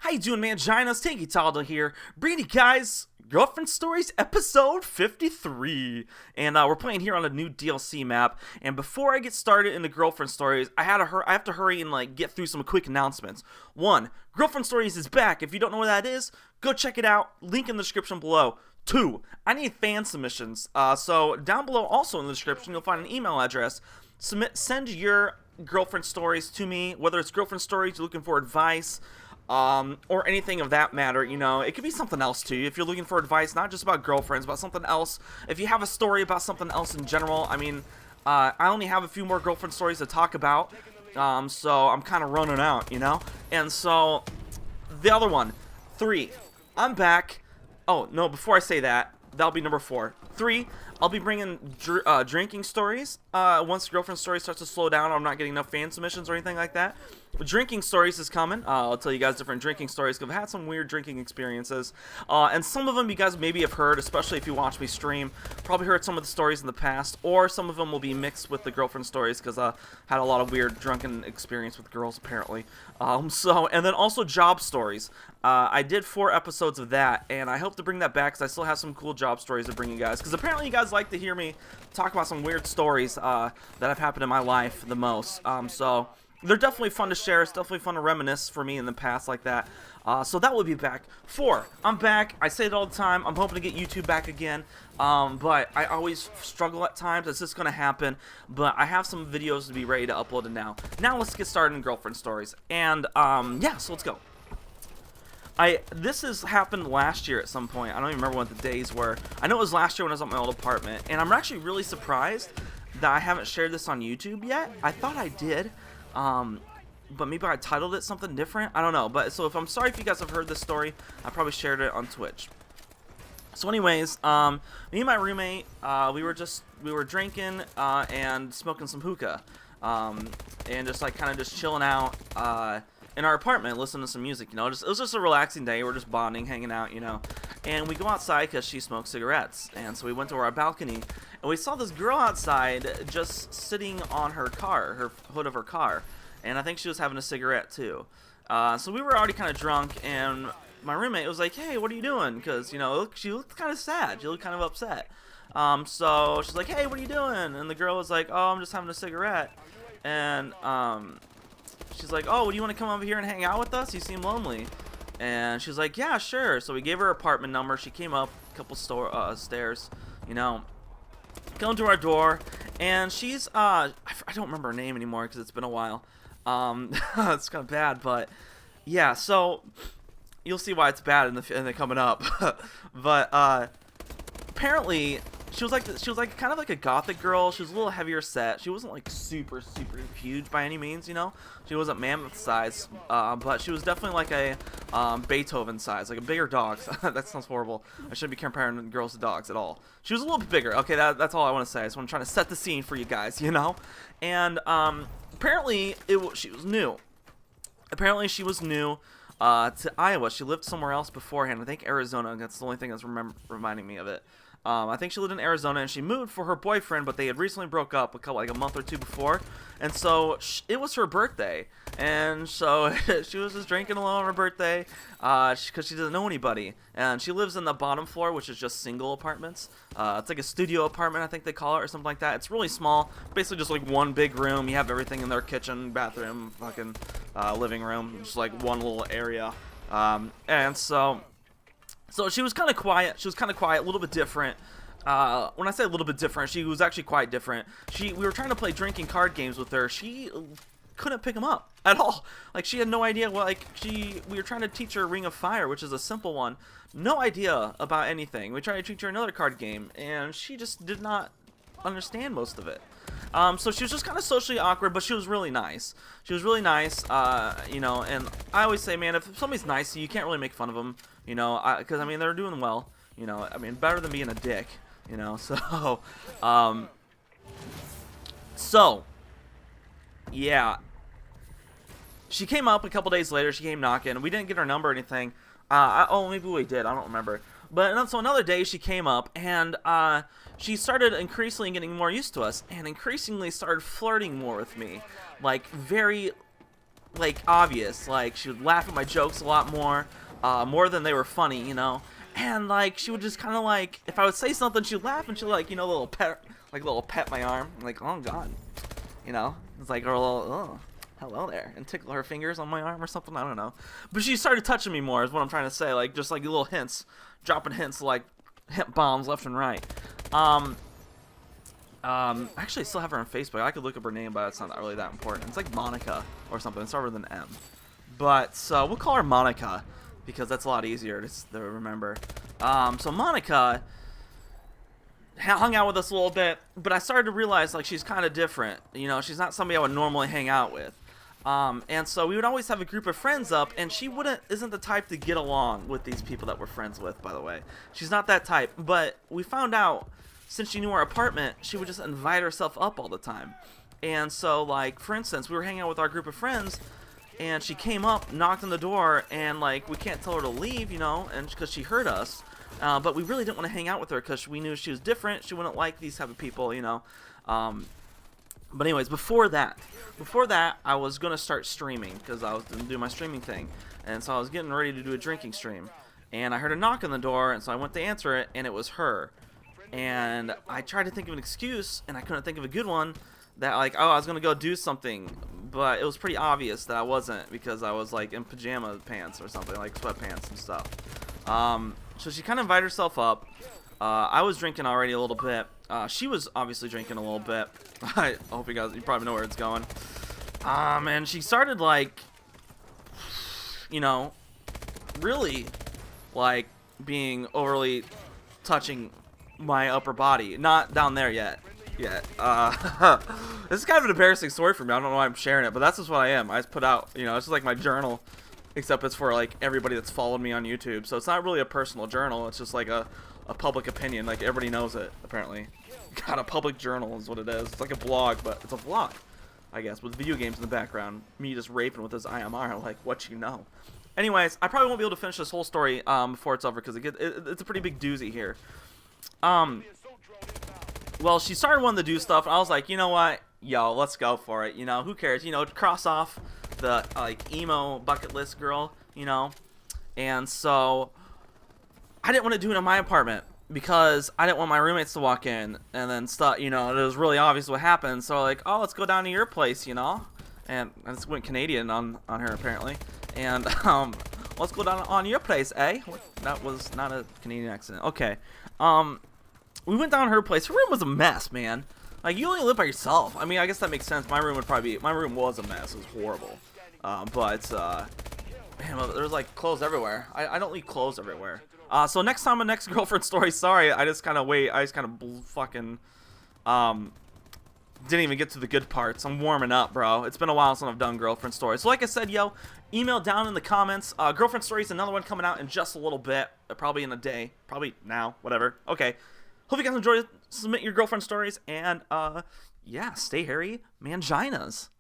How you doing, Manginas? Tanky Taldo here, bringing you guys Girlfriend Stories episode 53. And we're playing here on a new DLC map. And before I get started in the Girlfriend Stories, I have to hurry and get through some quick announcements. One, Girlfriend Stories is back. If you don't know what that is, go check it out. Link in the description below. Two, I need fan submissions. So down below, also in the description, you'll find an email address. Send your girlfriend stories to me, whether it's girlfriend stories, you're looking for advice, or anything of that matter. It could be something else too. If you're looking for advice, not just about girlfriends, about something else. If you have a story about something else in general, I only have a few more girlfriend stories to talk about, so I'm kind of running out, And so, the other one, 3, I'm back. Oh, no, before I say that, that'll be number 4. 3, I'll be bringing drinking stories. Once Girlfriend Story starts to slow down, I'm not getting enough fan submissions or anything like that. Drinking stories is coming. I'll tell you guys different drinking stories because I've had some weird drinking experiences. And some of them you guys maybe have heard, especially if you watch me stream. Probably heard some of the stories in the past, or some of them will be mixed with the girlfriend stories because I had a lot of weird drunken experience with girls apparently. And then also job stories. I did 4 episodes of that, and I hope to bring that back because I still have some cool job stories to bring you guys. Because apparently you guys like to hear me talk about some weird stories that have happened in my life the most. So they're definitely fun to share. It's definitely fun to reminisce for me in the past like that. So that will be back. 4, I'm back. I say it all the time. I'm hoping to get YouTube back again. But I always struggle at times. It's just going to happen. But I have some videos to be ready to upload now. Now let's get started in girlfriend stories. And yeah, so let's go. This has happened last year at some point. I don't even remember what the days were. I know it was last year when I was at my old apartment. And I'm actually really surprised that I haven't shared this on YouTube yet. I thought I did. But maybe I titled it something different. I don't know. But so I'm sorry if you guys have heard this story. I probably shared it on Twitch. So anyways, me and my roommate, we were drinking and smoking some hookah, and just kind of just chilling out in our apartment, listening to some music. It was just a relaxing day. We're just bonding, hanging out, And we go outside because she smokes cigarettes, and so we went to our balcony, and we saw this girl outside just sitting on her hood of her car, and I think she was having a cigarette too. So we were already kind of drunk, and my roommate was like, "Hey, what are you doing?" Because she looked kind of sad. She looked kind of upset. So she's like, "Hey, what are you doing?" And the girl was like, "Oh, I'm just having a cigarette." And she's like, "Oh, do you want to come over here and hang out with us? You seem lonely." And she's like, "Yeah, sure." So we gave her apartment number. She came up a couple stairs, come to our door, and she's I don't remember her name anymore because it's been a while. It's kind of bad, but yeah. So you'll see why it's bad in the coming up. But apparently she was kind of like a gothic girl. She was a little heavier set. She wasn't like super huge by any means, She wasn't mammoth size, but she was definitely like a Beethoven size, like a bigger dog. That sounds horrible. I shouldn't be comparing girls to dogs at all. She was a little bit bigger. Okay, that's all I want to say. So I'm trying to set the scene for you guys, And apparently she was new. Apparently she was new to Iowa. She lived somewhere else beforehand. I think Arizona. That's the only thing that's reminding me of it. I think she lived in Arizona, and she moved for her boyfriend, but they had recently broke up a month or 2 before, and so it was her birthday, and so she was just drinking alone on her birthday, because she doesn't know anybody, and she lives in the bottom floor, which is just single apartments. It's like a studio apartment, I think they call it, or something like that. It's really small, basically just like one big room. You have everything in there: kitchen, bathroom, fucking living room, just like one little area, and so she was kind of quiet. She was kind of quiet, a little bit different. When I say a little bit different, she was actually quite different. We were trying to play drinking card games with her. She couldn't pick them up at all. Like, she had no idea what, we were trying to teach her Ring of Fire, which is a simple one. No idea about anything. We tried to teach her another card game, and she just did not understand most of it. So she was just kind of socially awkward, but she was really nice. She was really nice, and I always say, man, if somebody's nice to you, you can't really make fun of them, because, they're doing well, better than being a dick, so, yeah, she came up a couple days later. She came knocking. We didn't get her number or anything. Maybe we did. I don't remember. But so another day she came up, and she started increasingly getting more used to us, and increasingly started flirting more with me, like very like, obvious. Like, she would laugh at my jokes a lot more than they were funny, you know. And, like, she would just kind of, like, if I would say something, she'd laugh, and she'd, like, you know, little pet my arm. Like, oh, God. You know? It's like, or a little, oh, hello there. And tickle her fingers on my arm or something. I don't know. But she started touching me more, is what I'm trying to say. Like, just, like, little hints. Dropping hints, like, hint bombs left and right. Actually, I still have her on Facebook. I could look up her name, but it's not really that important. It's like Monica or something. It's started with an M. But, we'll call her Monica, because that's a lot easier to remember. So Monica hung out with us a little bit, but I started to realize, like, she's kind of different. You know, she's not somebody I would normally hang out with. And so we would always have a group of friends up, and she isn't the type to get along with these people that we're friends with, by the way. She's not that type, but we found out, since she knew our apartment, she would just invite herself up all the time. And so, like, for instance, we were hanging out with our group of friends, and she came up, knocked on the door, and, like, we can't tell her to leave, you know, and because she heard us. But we really didn't want to hang out with her because we knew she was different. She wouldn't like these type of people, you know. But anyways, before that, I was going to start streaming because I was going to do my streaming thing. And so I was getting ready to do a drinking stream. And I heard a knock on the door, and so I went to answer it, and it was her. And I tried to think of an excuse, and I couldn't think of a good one. That, like, oh, I was going to go do something, but it was pretty obvious that I wasn't because I was, like, in pajama pants or something, like sweatpants and stuff. So she kind of invited herself up. I was drinking already a little bit. She was obviously drinking a little bit. I hope you probably know where it's going. And she started, like, you know, really, like, being overly touching my upper body. Not down there yet. This is kind of an embarrassing story for me. I don't know why I'm sharing it, but that's just what I am. I just put out, you know, it's just like my journal, except it's for, like, everybody that's followed me on YouTube. So it's not really a personal journal. It's just like a public opinion. Like, everybody knows it, apparently. God, a public journal is what it is. It's like a blog, but it's a vlog, I guess, with video games in the background. Me just raping with this IMR, like, what you know. Anyways, I probably won't be able to finish this whole story before it's over, because it's a pretty big doozy here. Well, she started wanting to do stuff, and I was like, you know what? Yo, let's go for it. You know, who cares? You know, cross off the, like, emo bucket list girl, you know? And so I didn't want to do it in my apartment because I didn't want my roommates to walk in and then stuff, you know, it was really obvious what happened. So, like, oh, let's go down to your place, you know? And I just went Canadian on her, apparently. And, let's go down on your place, eh? That was not a Canadian accent. Okay. We went down to her place. Her room was a mess, man. Like, you only live by yourself. I mean, I guess that makes sense. My room was a mess. It was horrible. Man, there's, like, clothes everywhere. I don't leave clothes everywhere. So next time, a next girlfriend story. Sorry, I just kind of fucking, didn't even get to the good parts. I'm warming up, bro. It's been a while since I've done girlfriend stories. So like I said, yo, email down in the comments. Girlfriend stories, another one coming out in just a little bit. Probably in a day. Probably now. Whatever. Okay. Hope you guys enjoyed it. Submit your girlfriend stories. And, yeah, stay hairy, manginas.